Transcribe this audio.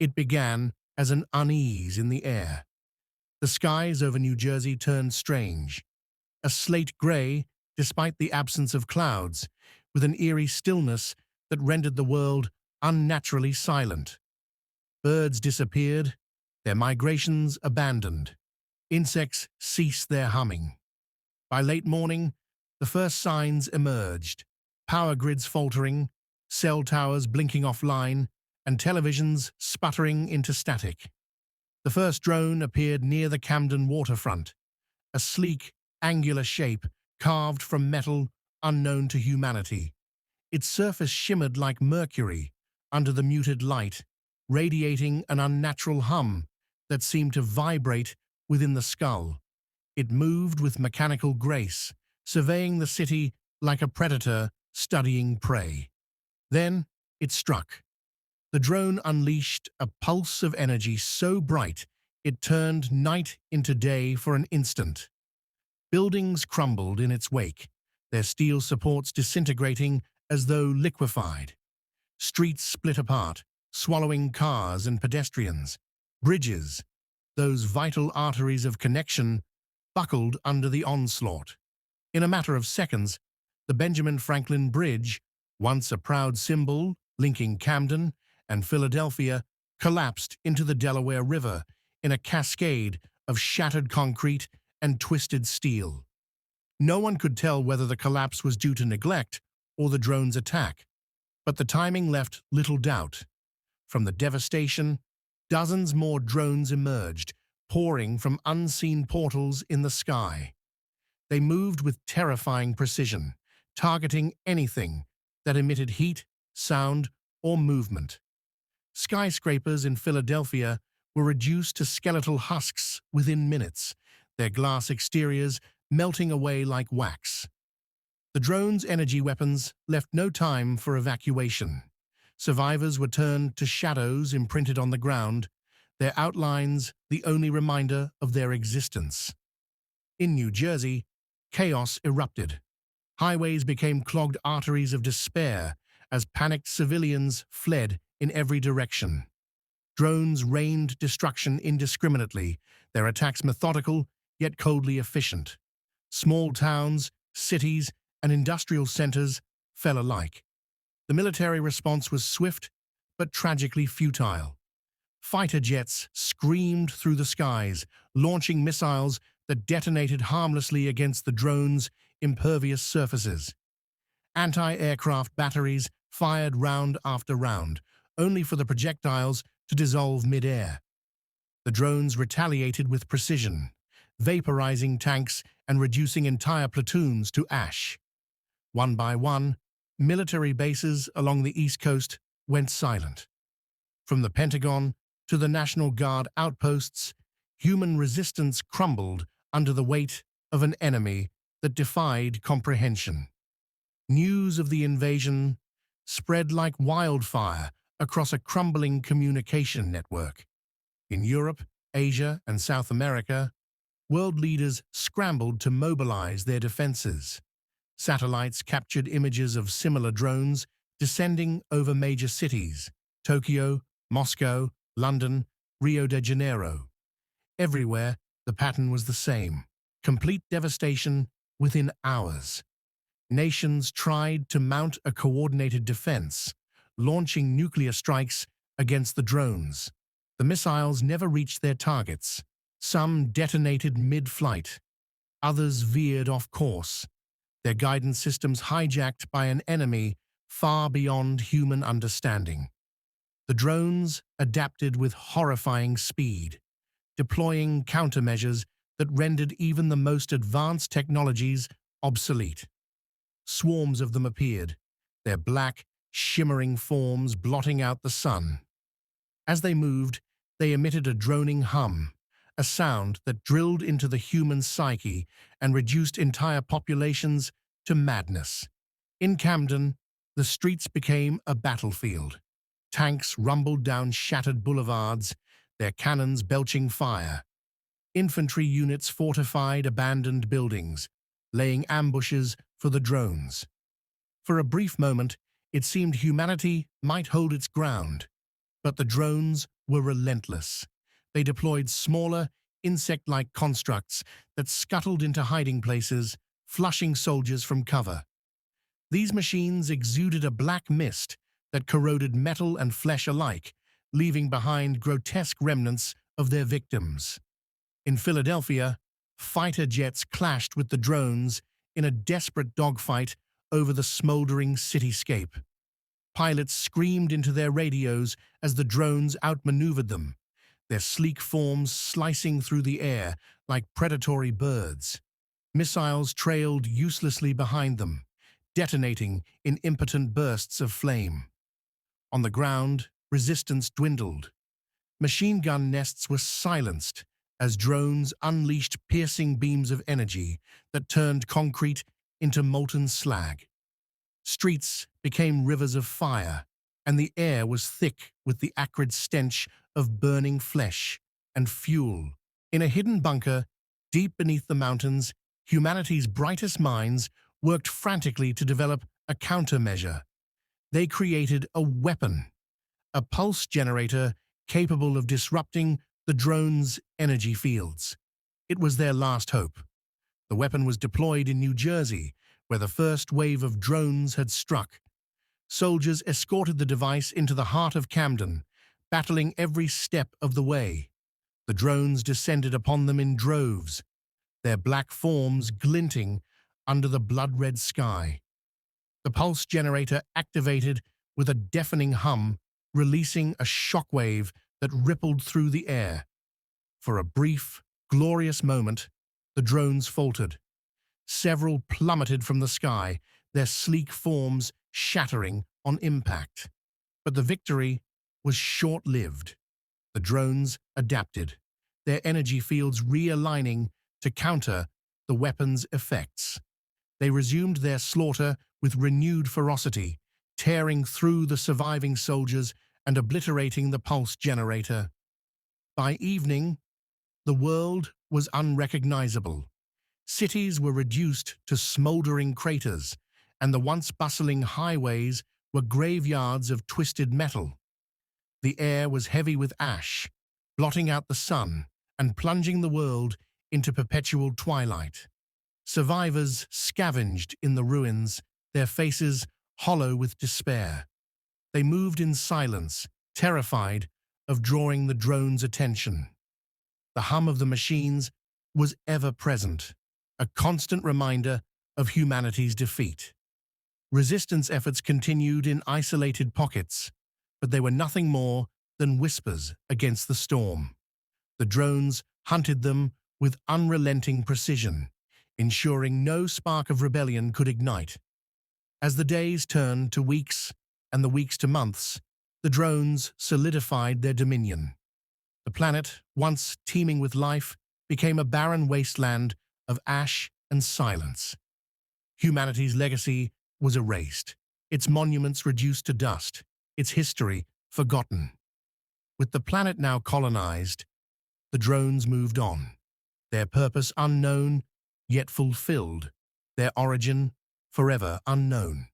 It began as an unease in the air. The skies over New Jersey turned strange, a slate gray despite the absence of clouds, with an eerie stillness that rendered the world unnaturally silent. Birds disappeared, their migrations abandoned. Insects ceased their humming. By late morning, the first signs emerged: power grids faltering, cell towers blinking offline, and televisions sputtering into static. The first drone appeared near the Camden waterfront, a sleek, angular shape carved from metal unknown to humanity. Its surface shimmered like mercury under the muted light, radiating an unnatural hum that seemed to vibrate within the skull. It moved with mechanical grace, surveying the city like a predator studying prey. Then it struck. The drone unleashed a pulse of energy so bright it turned night into day for an instant. Buildings crumbled in its wake, their steel supports disintegrating as though liquefied. Streets split apart, swallowing cars and pedestrians. Bridges, those vital arteries of connection, buckled under the onslaught. In a matter of seconds, the Benjamin Franklin Bridge, once a proud symbol linking Camden and Philadelphia, collapsed into the Delaware River in a cascade of shattered concrete and twisted steel. No one could tell whether the collapse was due to neglect or the drone's attack, but the timing left little doubt. From the devastation, dozens more drones emerged, pouring from unseen portals in the sky. They moved with terrifying precision, targeting anything that emitted heat, sound, or movement. Skyscrapers in Philadelphia were reduced to skeletal husks within minutes, their glass exteriors melting away like wax. The drone's energy weapons left no time for evacuation. Survivors were turned to shadows imprinted on the ground, their outlines the only reminder of their existence. In New Jersey, chaos erupted. Highways became clogged arteries of despair as panicked civilians fled in every direction. Drones rained destruction indiscriminately, their attacks methodical yet coldly efficient. Small towns, cities, and industrial centers fell alike. The military response was swift but tragically futile. Fighter jets screamed through the skies, launching missiles that detonated harmlessly against the drones' impervious surfaces. Anti-aircraft batteries fired round after round, only for the projectiles to dissolve mid-air. The drones retaliated with precision, vaporizing tanks and reducing entire platoons to ash. One by one, military bases along the East Coast went silent. From the Pentagon to the National Guard outposts, human resistance crumbled under the weight of an enemy that defied comprehension. News of the invasion spread like wildfire across a crumbling communication network. In Europe, Asia, and South America, world leaders scrambled to mobilize their defenses. Satellites captured images of similar drones descending over major cities: Tokyo, Moscow, London, Rio de Janeiro. Everywhere, the pattern was the same: complete devastation within hours. Nations tried to mount a coordinated defense, launching nuclear strikes against the drones. The missiles never reached their targets. Some detonated mid-flight. Others veered off course, their guidance systems hijacked by an enemy far beyond human understanding. The drones adapted with horrifying speed, deploying countermeasures that rendered even the most advanced technologies obsolete. Swarms of them appeared, their black, shimmering forms blotting out the sun. As they moved, they emitted a droning hum, a sound that drilled into the human psyche and reduced entire populations to madness. In Camden, the streets became a battlefield. Tanks rumbled down shattered boulevards, their cannons belching fire. Infantry units fortified abandoned buildings, laying ambushes for the drones. For a brief moment, it seemed humanity might hold its ground, but the drones were relentless. They deployed smaller, insect-like constructs that scuttled into hiding places, flushing soldiers from cover. These machines exuded a black mist that corroded metal and flesh alike, leaving behind grotesque remnants of their victims. In Philadelphia, fighter jets clashed with the drones in a desperate dogfight over the smoldering cityscape. Pilots screamed into their radios as the drones outmaneuvered them, their sleek forms slicing through the air like predatory birds. Missiles trailed uselessly behind them, detonating in impotent bursts of flame. On the ground, resistance dwindled. Machine gun nests were silenced as drones unleashed piercing beams of energy that turned concrete into molten slag. Streets became rivers of fire, and the air was thick with the acrid stench of burning flesh and fuel. In a hidden bunker, deep beneath the mountains, humanity's brightest minds worked frantically to develop a countermeasure. They created a weapon, a pulse generator capable of disrupting the drone's energy fields. It was their last hope. The weapon was deployed in New Jersey, where the first wave of drones had struck. Soldiers escorted the device into the heart of Camden, battling every step of the way. The drones descended upon them in droves, their black forms glinting under the blood-red sky. The pulse generator activated with a deafening hum, releasing a shockwave that rippled through the air. For a brief, glorious moment, the drones faltered. Several plummeted from the sky, their sleek forms shattering on impact. But the victory was short-lived. The drones adapted, their energy fields realigning to counter the weapon's effects. They resumed their slaughter with renewed ferocity, tearing through the surviving soldiers and obliterating the pulse generator. By evening, the world was unrecognizable. Cities were reduced to smoldering craters, and the once bustling highways were graveyards of twisted metal. The air was heavy with ash, blotting out the sun and plunging the world into perpetual twilight. Survivors scavenged in the ruins, their faces hollow with despair. They moved in silence, terrified of drawing the drone's attention. The hum of the machines was ever present, a constant reminder of humanity's defeat. Resistance efforts continued in isolated pockets, but they were nothing more than whispers against the storm. The drones hunted them with unrelenting precision, ensuring no spark of rebellion could ignite. As the days turned to weeks and the weeks to months, the drones solidified their dominion. The planet, once teeming with life, became a barren wasteland of ash and silence. Humanity's legacy was erased, its monuments reduced to dust, its history forgotten. With the planet now colonized, the drones moved on, their purpose unknown, yet fulfilled, their origin forever unknown.